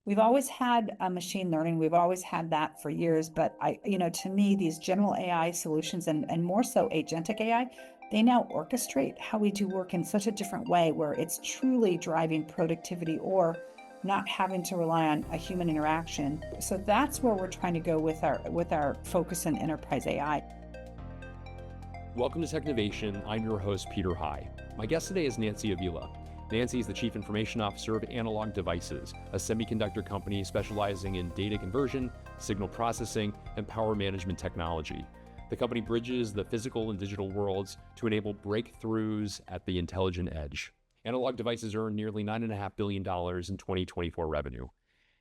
we've always had machine learning. We've always had that for years. But to me, these general AI solutions and more so agentic AI, they now orchestrate how we do work in such a different way where it's truly driving productivity or not having to rely on a human interaction. So that's where we're trying to go with our focus in enterprise AI. Welcome to Technovation. I'm your host, Peter High. My guest today is Nancy Avila. Nancy is the Chief Information Officer of Analog Devices, a semiconductor company specializing in data conversion, signal processing, and power management technology. The company bridges the physical and digital worlds to enable breakthroughs at the intelligent edge. Analog Devices earned nearly $9.5 billion in 2024 revenue.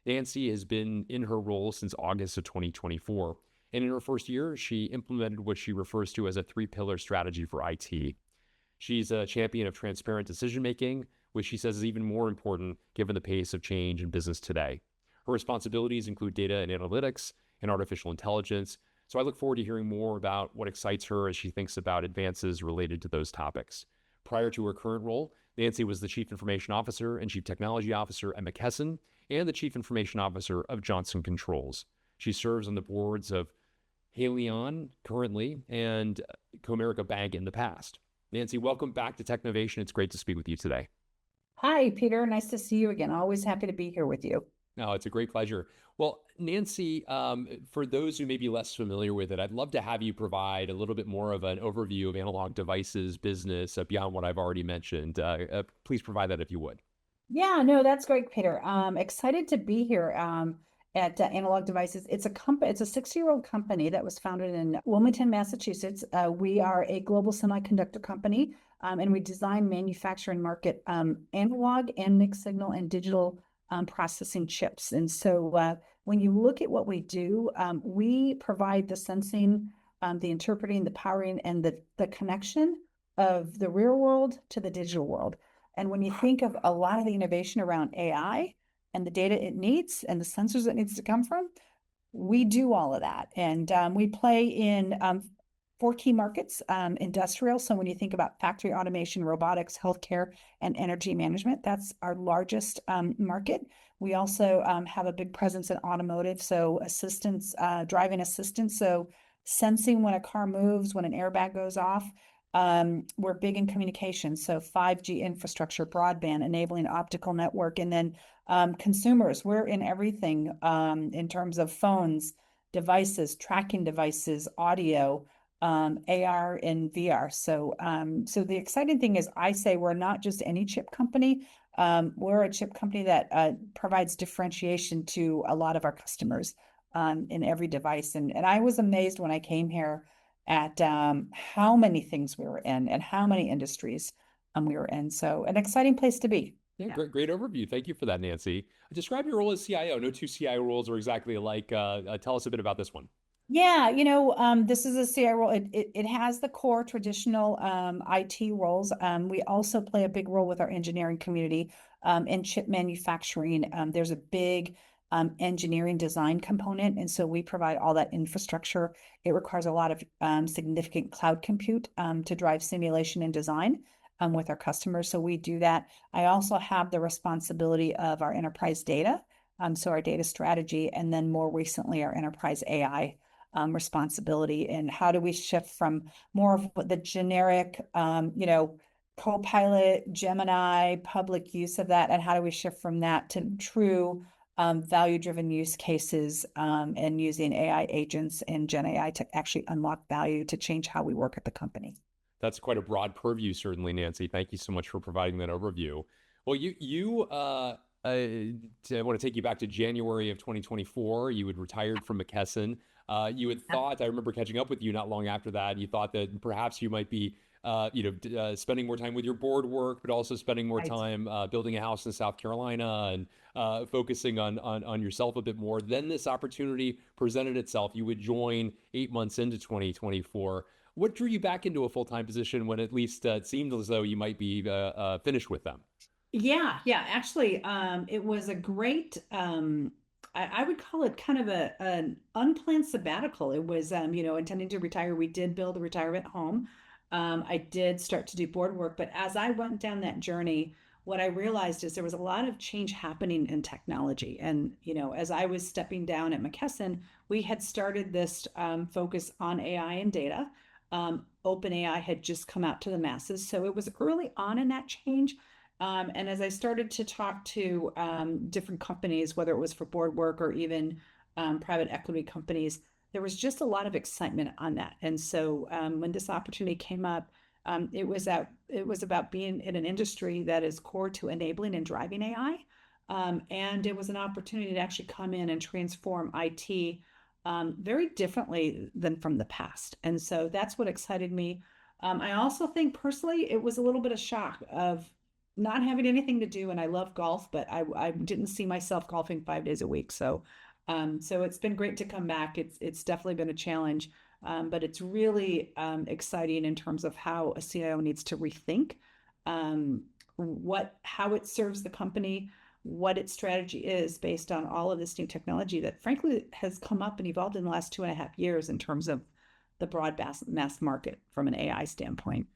Nancy has been in her role since August of 2024, and in her first year, she implemented what she refers to as a three-pillar strategy for IT. She's a champion of transparent decision-making, which she says is even more important given the pace of change in business today. Her responsibilities include data and analytics and artificial intelligence, so I look forward to hearing more about what excites her as she thinks about advances related to those topics. Prior to her current role, Nancy was the Chief Information Officer and Chief Technology Officer at McKesson and the Chief Information Officer of Johnson Controls. She serves on the boards of Haleon currently and Comerica Bank in the past. Nancy, welcome back to Technovation. It's great to speak with you today. Hi, Peter. Nice to see you again. Always happy to be here with you. No, it's a great pleasure. Well, Nancy, for those who may be less familiar with it, I'd love to have you provide a little bit more of an overview of Analog Devices business beyond what I've already mentioned. Please provide that if you would. Yeah, no, that's great, Peter. Excited to be here at Analog Devices. It's a company. It's a 6-year-old company that was founded in Wilmington, Massachusetts. We are a global semiconductor company, and we design, manufacture, and market analog and mixed signal and digital processing chips. And so when you look at what we do, we provide the sensing, the interpreting, the powering, and the connection of the real world to the digital world. And when you think of a lot of the innovation around AI and the data it needs and the sensors it needs to come from, we do all of that. And we play in 4 key markets, industrial. So when you think about factory automation, robotics, healthcare, and energy management, that's our largest market. We also have a big presence in automotive. So assistance, driving assistance. So sensing when a car moves, when an airbag goes off. We're big in communication, so 5G infrastructure, broadband, enabling optical network, and then consumers. We're in everything in terms of phones, devices, tracking devices, audio, AR and VR. So the exciting thing is, I say we're not just any chip company. We're a chip company that provides differentiation to a lot of our customers in every device. And I was amazed when I came here at how many things we were in and how many industries we were in. So an exciting place to be. Yeah, great overview. Thank you for that, Nancy. Describe your role as CIO. No two CIO roles are exactly alike. Tell us a bit about this one. Yeah, this is a CIO role. It has the core traditional IT roles. We also play a big role with our engineering community in chip manufacturing. There's a big engineering design component. And so we provide all that infrastructure. It requires a lot of significant cloud compute to drive simulation and design with our customers. So we do that. I also have the responsibility of our enterprise data. So our data strategy, and then more recently, our enterprise AI responsibility. And how do we shift from more of the generic, Copilot, Gemini, public use of that, and how do we shift from that to true value-driven use cases and using AI agents and Gen AI to actually unlock value to change how we work at the company. That's quite a broad purview, certainly, Nancy. Thank you so much for providing that overview. Well, I want to take you back to January of 2024. You had retired from McKesson. You had thought, I remember catching up with you not long after that, you thought that perhaps you might be spending more time with your board work, but also spending more time building a house in South Carolina and focusing on yourself a bit more. Then this opportunity presented itself. You would join 8 months into 2024. What drew you back into a full-time position when at least it seemed as though you might be finished with them? Yeah. Actually, it was a great, I would call it kind of an unplanned sabbatical. It was, intending to retire. We did build a retirement home. I did start to do board work, but as I went down that journey, what I realized is there was a lot of change happening in technology. And, as I was stepping down at McKesson, we had started this focus on AI and data. OpenAI had just come out to the masses. So it was early on in that change. And as I started to talk to different companies, whether it was for board work or even private equity companies, there was just a lot of excitement on that. And so when this opportunity came up, it was about being in an industry that is core to enabling and driving AI. And it was an opportunity to actually come in and transform IT very differently than from the past. And so that's what excited me. I also think personally, it was a little bit of shock of not having anything to do. And I love golf, but I didn't see myself golfing 5 days a week. So it's been great to come back. It's definitely been a challenge. But it's really exciting in terms of how a CIO needs to rethink how it serves the company, what its strategy is based on all of this new technology that frankly has come up and evolved in the last 2.5 years in terms of the broad mass market from an AI standpoint.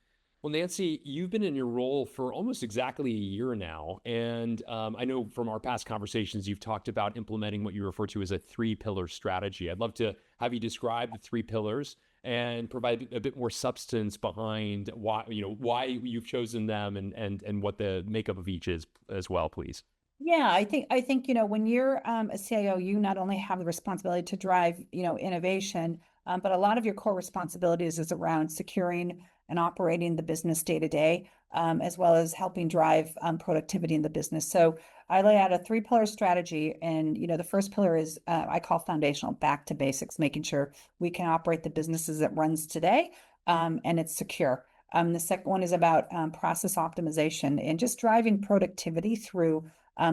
Well, Nancy, you've been in your role for almost exactly a year now. And I know from our past conversations, you've talked about implementing what you refer to as a three-pillar strategy. I'd love to have you describe the three pillars and provide a bit more substance behind why you've chosen them and what the makeup of each is as well, please. Yeah, I think when you're a CIO, you not only have the responsibility to drive innovation, but a lot of your core responsibilities is around securing and operating the business day to day, as well as helping drive productivity in the business. So I lay out a three-pillar strategy, and the first pillar is I call foundational, back to basics, making sure we can operate the businesses it runs today, and it's secure. The second one is about process optimization and just driving productivity through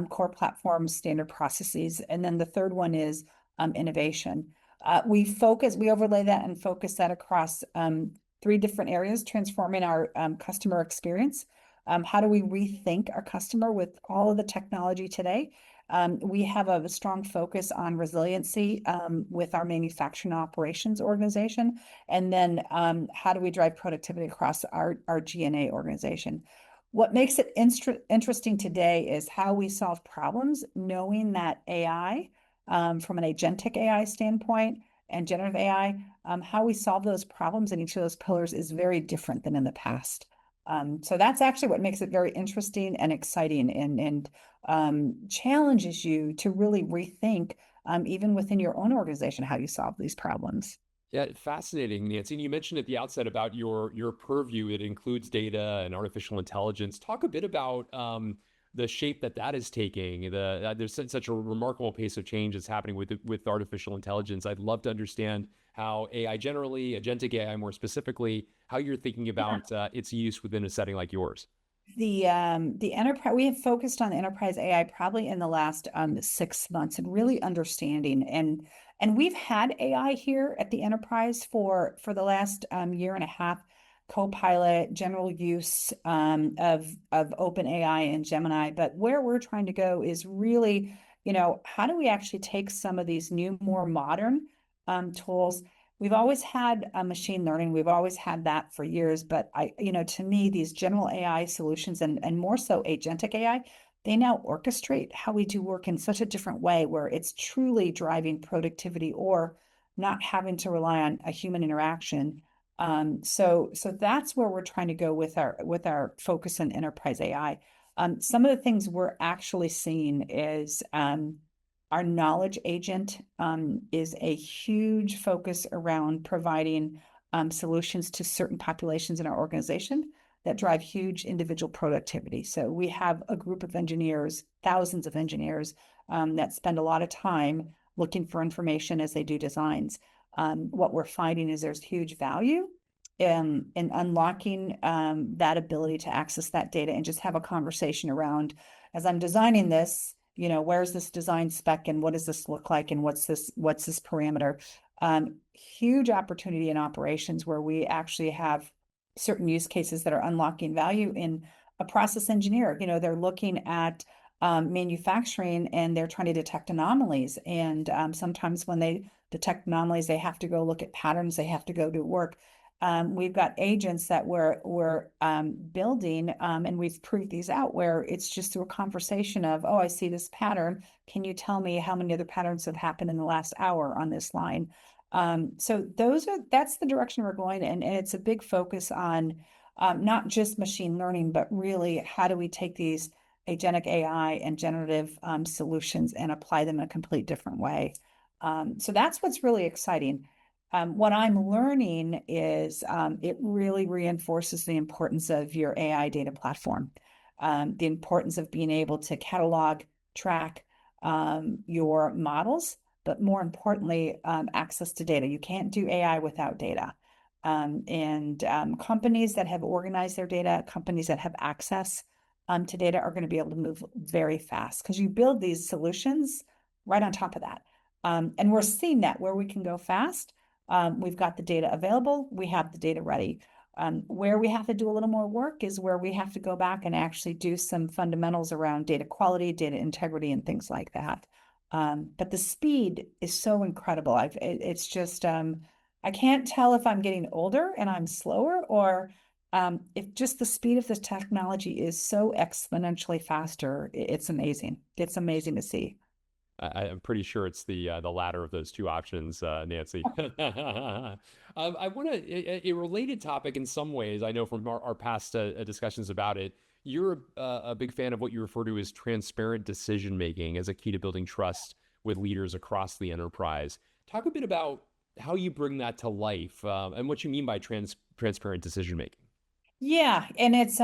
core platforms, standard processes. And then the third one is innovation. We overlay that and focus that across three different areas: transforming our customer experience. How do we rethink our customer with all of the technology today? We have a strong focus on resiliency with our manufacturing operations organization. And then how do we drive productivity across our G&A organization? What makes it interesting today is how we solve problems, knowing that AI, from an agentic AI standpoint and generative AI, how we solve those problems in each of those pillars is very different than in the past. So that's actually what makes it very interesting and exciting and challenges you to really rethink, even within your own organization, how you solve these problems. Yeah, fascinating, Nancy. And you mentioned at the outset about your purview. It includes data and artificial intelligence. Talk a bit about the shape that is taking. There's such a remarkable pace of change that's happening with artificial intelligence. I'd love to understand how AI generally, agentic AI more specifically, how you're thinking about its use within a setting like yours. The enterprise, we have focused on enterprise AI probably in the last 6 months and really understanding, and we've had AI here at the enterprise for the last year and a half. Copilot, general use of OpenAI and Gemini. But where we're trying to go is really, how do we actually take some of these new, more modern tools? We've always had machine learning. We've always had that for years. But to me, these general AI solutions and more so agentic AI, they now orchestrate how we do work in such a different way where it's truly driving productivity or not having to rely on a human interaction. So that's where we're trying to go with our focus on enterprise AI. Some of the things we're actually seeing is our knowledge agent is a huge focus around providing solutions to certain populations in our organization that drive huge individual productivity. So we have a group of engineers, thousands of engineers, that spend a lot of time looking for information as they do designs. What we're finding is there's huge value in unlocking that ability to access that data and just have a conversation around, as I'm designing this, where's this design spec and what does this look like and what's this parameter? Huge opportunity in operations where we actually have certain use cases that are unlocking value in a process engineer. They're looking at manufacturing and they're trying to detect anomalies. And sometimes when they detect anomalies, they have to go look at patterns. They have to go do work. We've got agents that we're building, and we've proved these out where it's just through a conversation of, oh, I see this pattern. Can you tell me how many other patterns have happened in the last hour on this line? So that's the direction we're going, and it's a big focus on not just machine learning, but really how do we take these agentic AI and generative solutions and apply them in a complete different way. So that's what's really exciting. What I'm learning is it really reinforces the importance of your AI data platform, the importance of being able to catalog, track your models, but more importantly, access to data. You can't do AI without data. And companies that have organized their data, companies that have access to data are going to be able to move very fast because you build these solutions right on top of that. And we're seeing that where we can go fast. We've got the data available. We have the data ready. Where we have to do a little more work is where we have to go back and actually do some fundamentals around data quality, data integrity, and things like that. But the speed is so incredible. It's just, I can't tell if I'm getting older and I'm slower or if just the speed of this technology is so exponentially faster. It's amazing. It's amazing to see. I'm pretty sure it's the latter of those two options, Nancy. I want to a related topic in some ways. I know from our past discussions about it. You're a big fan of what you refer to as transparent decision making as a key to building trust with leaders across the enterprise. Talk a bit about how you bring that to life and what you mean by transparent decision making. Yeah, and it's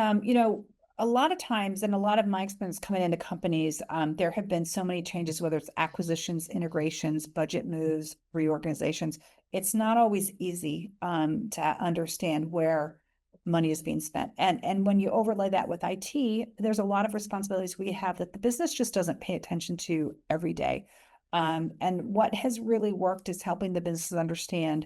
a lot of times, and a lot of my experience coming into companies, there have been so many changes, whether it's acquisitions, integrations, budget moves, reorganizations. It's not always easy to understand where money is being spent. And when you overlay that with IT, there's a lot of responsibilities we have that the business just doesn't pay attention to every day. And what has really worked is helping the businesses understand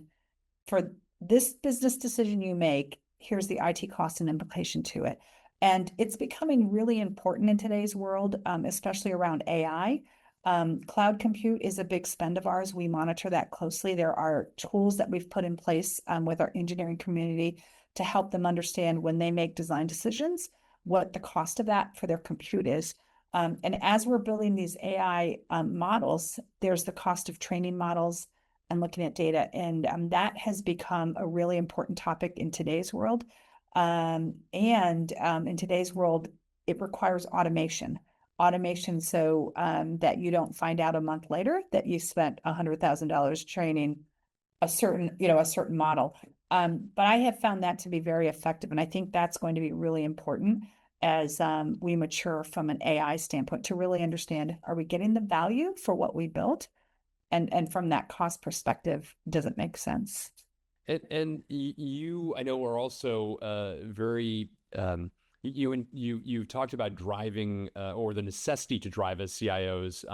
for this business decision you make, here's the IT cost and implication to it. And it's becoming really important in today's world, especially around AI. Cloud compute is a big spend of ours. We monitor that closely. There are tools that we've put in place with our engineering community to help them understand when they make design decisions, what the cost of that for their compute is. And as we're building these AI models, there's the cost of training models and looking at data. And that has become a really important topic in today's world. And in today's world, it requires automation. Automation so that you don't find out a month later that you spent $100,000 training a certain model. But I have found that to be very effective. And I think that's going to be really important as we mature from an AI standpoint to really understand, are we getting the value for what we built? And from that cost perspective, does it make sense? And you, I know, are also very you've talked about driving or the necessity to drive as CIOs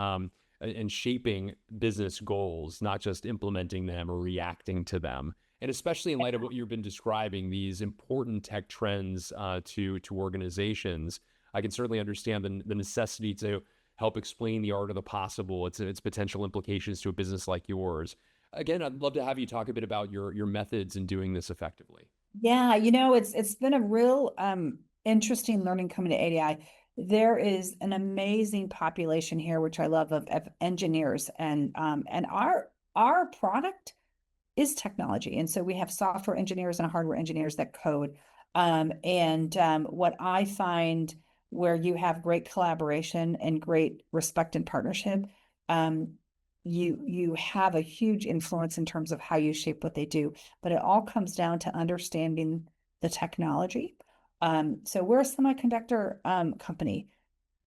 and shaping business goals, not just implementing them or reacting to them. And especially in light of what you've been describing, these important tech trends to organizations, I can certainly understand the necessity to help explain the art of the possible, its potential implications to a business like yours. Again, I'd love to have you talk a bit about your methods in doing this effectively. Yeah, it's been a real interesting learning coming to ADI. There is an amazing population here, which I love of engineers, and our product is technology. And so we have software engineers and hardware engineers that code. What I find where you have great collaboration and great respect and partnership, you have a huge influence in terms of how you shape what they do. But it all comes down to understanding the technology. So we're a semiconductor company.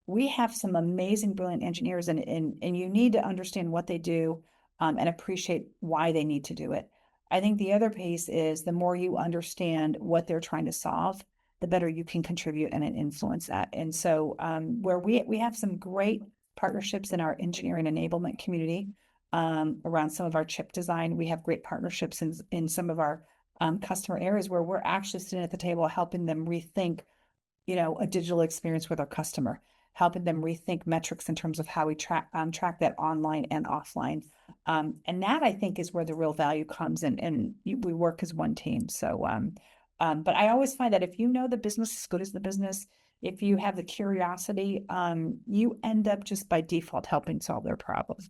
We have some amazing, brilliant engineers, and you need to understand what they do and appreciate why they need to do it. I think the other piece is the more you understand what they're trying to solve, the better you can contribute and influence that. And so where we have some great partnerships in our engineering enablement community around some of our chip design. We have great partnerships in some of our customer areas where we're actually sitting at the table helping them rethink, a digital experience with our customer, helping them rethink metrics in terms of how we track that online and offline. And that I think is where the real value comes in, and we work as one team. But I always find that if you know the business as good as the business, if you have the curiosity, you end up just by default helping solve their problems.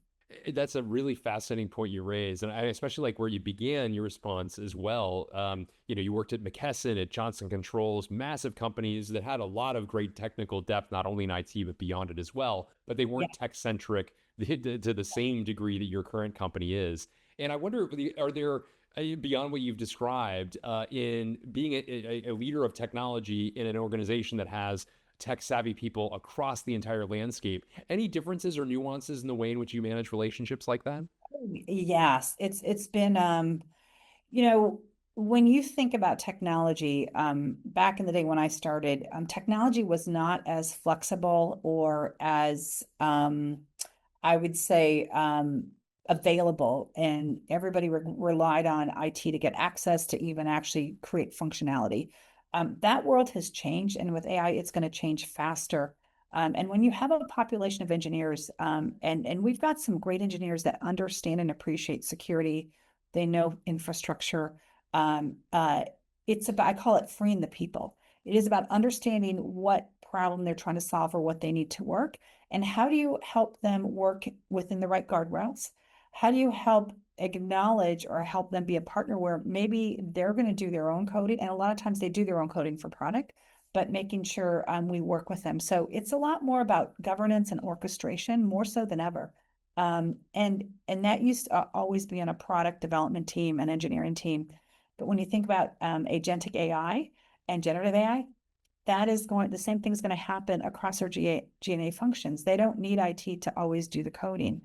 That's a really fascinating point you raised, and I especially like where you began your response as well. You worked at McKesson, at Johnson Controls, massive companies that had a lot of great technical depth, not only in IT but beyond it as well. But they Yeah. weren't tech centric to the same degree that your current company is. And I wonder, are there beyond what you've described in being a leader of technology in an organization that has tech savvy people across the entire landscape, any differences or nuances in the way in which you manage relationships like that? Yes, it's been you know, when you think about technology, back in the day when I started, technology was not as flexible or as I would say available, and everybody relied on IT to get access to even actually create functionality. That world has changed, and with AI, it's going to change faster. And when you have a population of engineers, and we've got some great engineers that understand and appreciate security, they know infrastructure. Um, uh, it's about, I call it freeing the people. It is about understanding what problem they're trying to solve or what they need to work, and how do you help them work within the right guardrails? How do you help acknowledge or help them be a partner where maybe they're going to do their own coding? And a lot of times they do their own coding for product, but making sure we work with them. So it's a lot more about governance and orchestration, more so than ever. And that used to always be on a product development team, an engineering team. But when you think about agentic AI and generative AI, that is going, the same thing is going to happen across our GNA functions. They don't need IT to always do the coding.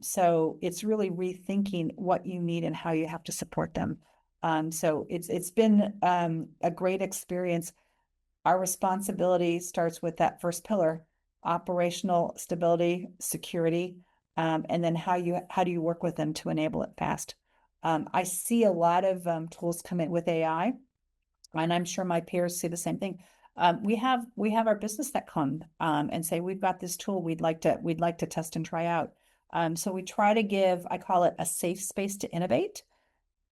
So it's really rethinking what you need and how you have to support them. So it's been a great experience. Our responsibility starts with that first pillar: operational stability, security, and then how do you work with them to enable it fast. I see a lot of tools come in with AI, and I'm sure my peers see the same thing. We have our business that come and say, we've got this tool we'd like to test and try out. So we try to give, I call it, a safe space to innovate.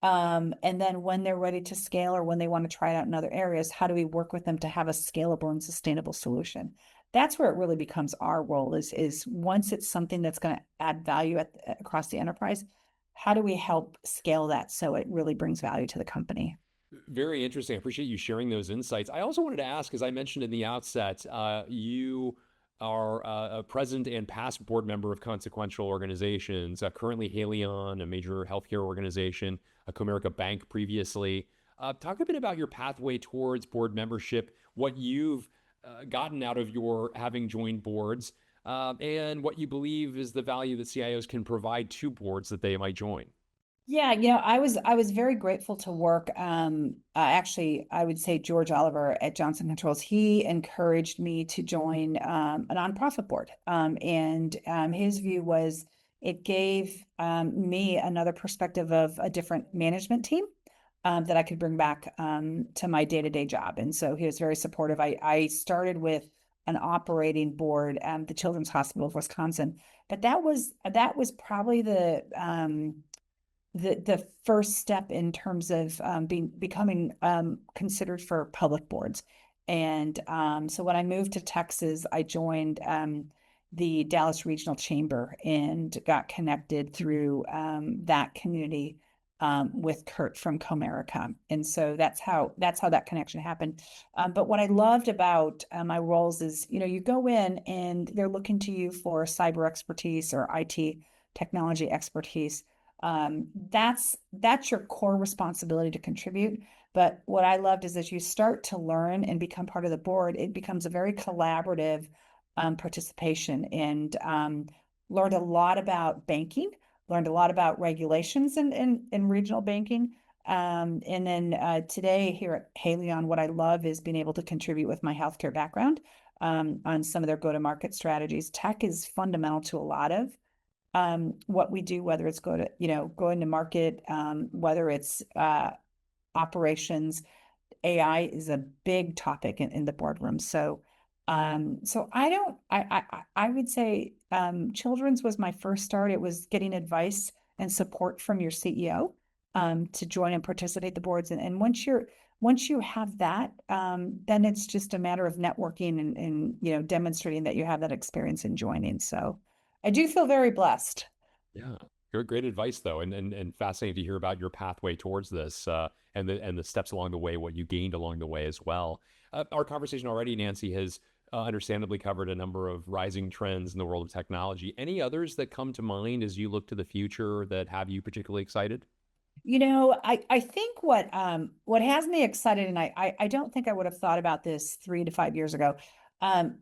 And then when they're ready to scale or when they want to try it out in other areas, how do we work with them to have a scalable and sustainable solution? That's where it really becomes our role, is once it's something that's going to add value across the enterprise, how do we help scale that so it really brings value to the company? Very interesting. I appreciate you sharing those insights. I also wanted to ask, as I mentioned in the outset, you are a present and past board member of consequential organizations, currently Haleon, a major healthcare organization, a Comerica Bank previously. Talk a bit about your pathway towards board membership, what you've gotten out of your having joined boards, and what you believe is the value that CIOs can provide to boards that they might join. Yeah, I was very grateful to work. Actually, I would say George Oliver at Johnson Controls, he encouraged me to join a nonprofit board. And his view was it gave me another perspective of a different management team that I could bring back to my day-to-day job. And so he was very supportive. I started with an operating board at the Children's Hospital of Wisconsin, but that was probably the first step in terms of becoming considered for public boards. And so when I moved to Texas, I joined the Dallas Regional Chamber and got connected through that community with Kurt from Comerica. And so that's how that connection happened. But what I loved about my roles is, you go in and they're looking to you for cyber expertise or IT technology expertise. That's your core responsibility to contribute. But what I loved is as you start to learn and become part of the board, it becomes a very collaborative participation, and learned a lot about banking, learned a lot about regulations in regional banking. And then today here at Haleon, what I love is being able to contribute with my healthcare background on some of their go-to-market strategies. Tech is fundamental to a lot of what we do, whether it's going to market, whether it's operations. AI is a big topic in the boardroom. So I don't, I would say Children's was my first start. It was getting advice and support from your CEO to join and participate the boards. And once you have that, then it's just a matter of networking and demonstrating that you have that experience in joining. So I do feel very blessed. Yeah, great advice though, and fascinating to hear about your pathway towards this, and the steps along the way, what you gained along the way as well. Our conversation already, Nancy, has understandably covered a number of rising trends in the world of technology. Any others that come to mind as you look to the future that have you particularly excited? I think what has me excited, and I don't think I would have thought about this 3 to 5 years ago. Um,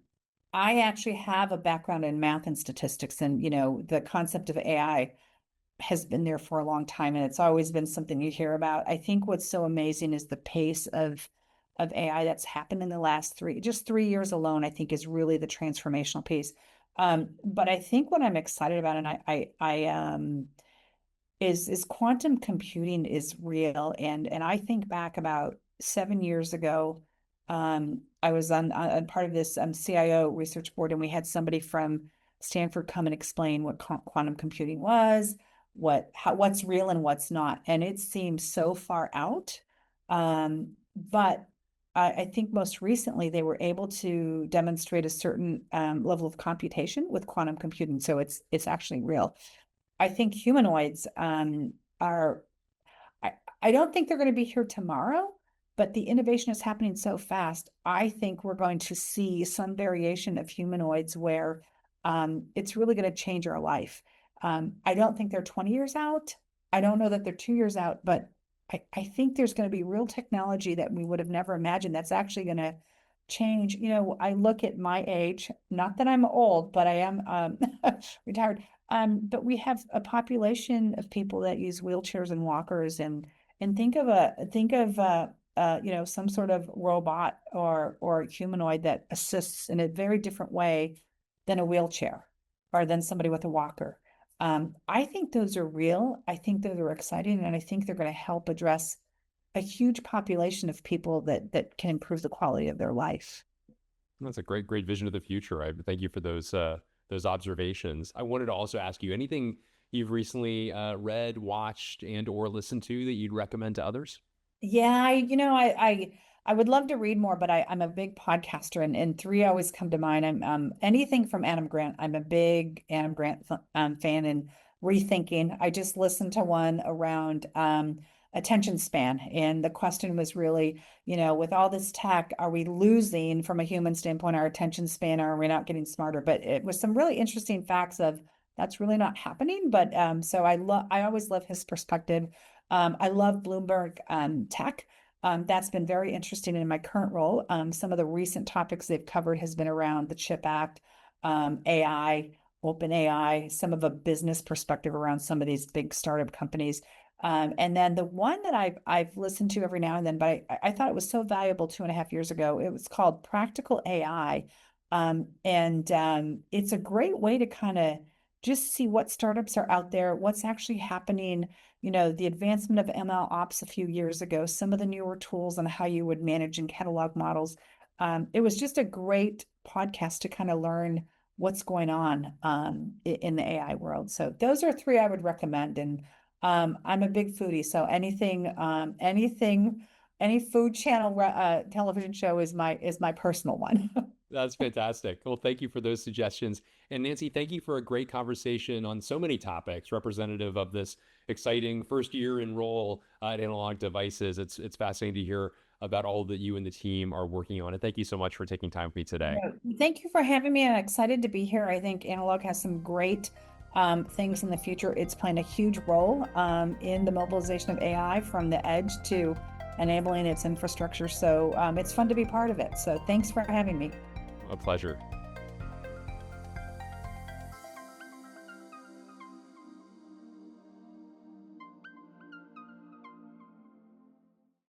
I actually have a background in math and statistics, and the concept of AI has been there for a long time, and it's always been something you hear about. I think what's so amazing is the pace of AI that's happened in the last 3 years alone, I think is really the transformational piece. But I think what I'm excited about, and I is quantum computing is real. And I think back about 7 years ago, I was on part of this CIO research board, and we had somebody from Stanford come and explain what quantum computing was, what's real and what's not. And it seems so far out. But I think most recently they were able to demonstrate a certain level of computation with quantum computing. So it's actually real. I think humanoids are, I, I don't think they're going to be here tomorrow, but the innovation is happening so fast. I think we're going to see some variation of humanoids where it's really going to change our life. I don't think they're 20 years out. I don't know that they're 2 years out, but I think there's going to be real technology that we would have never imagined that's actually going to change. I look at my age, not that I'm old, but I am retired. But we have a population of people that use wheelchairs and walkers, and think of some sort of robot or humanoid that assists in a very different way than a wheelchair or than somebody with a walker. I think those are real. I think those are exciting, and I think they're going to help address a huge population of people that can improve the quality of their life. That's a great vision of the future. I thank you for those observations. I wanted to also ask you anything you've recently read, watched, and or listened to that you'd recommend to others? Yeah, I would love to read more, but I'm a big podcaster, and three always come to mind. I'm anything from Adam Grant. I'm a big Adam Grant fan, and rethinking. I just listened to one around attention span, and the question was really, with all this tech, are we losing from a human standpoint our attention span, or are we not getting smarter? But it was some really interesting facts of that's really not happening. But so I always love his perspective. I love Bloomberg Tech. That's been very interesting in my current role. Some of the recent topics they've covered has been around the CHIP Act, AI, open AI, some of a business perspective around some of these big startup companies. And then the one that I've listened to every now and then, but I thought it was so valuable 2.5 years ago. It was called Practical AI. And it's a great way to kind of just see what startups are out there, what's actually happening, the advancement of ML ops a few years ago, some of the newer tools on how you would manage and catalog models. It was just a great podcast to kind of learn what's going on in the AI world. So those are three I would recommend. And I'm a big foodie, so any food channel television show is my personal one. That's fantastic. Well, thank you for those suggestions. And Nancy, thank you for a great conversation on so many topics representative of this exciting first year in role at Analog Devices. It's fascinating to hear about all that you and the team are working on. And thank you so much for taking time with me today. Thank you for having me. I'm excited to be here. I think Analog has some great things in the future. It's playing a huge role in the mobilization of AI from the edge to enabling its infrastructure. So it's fun to be part of it. So thanks for having me. A pleasure.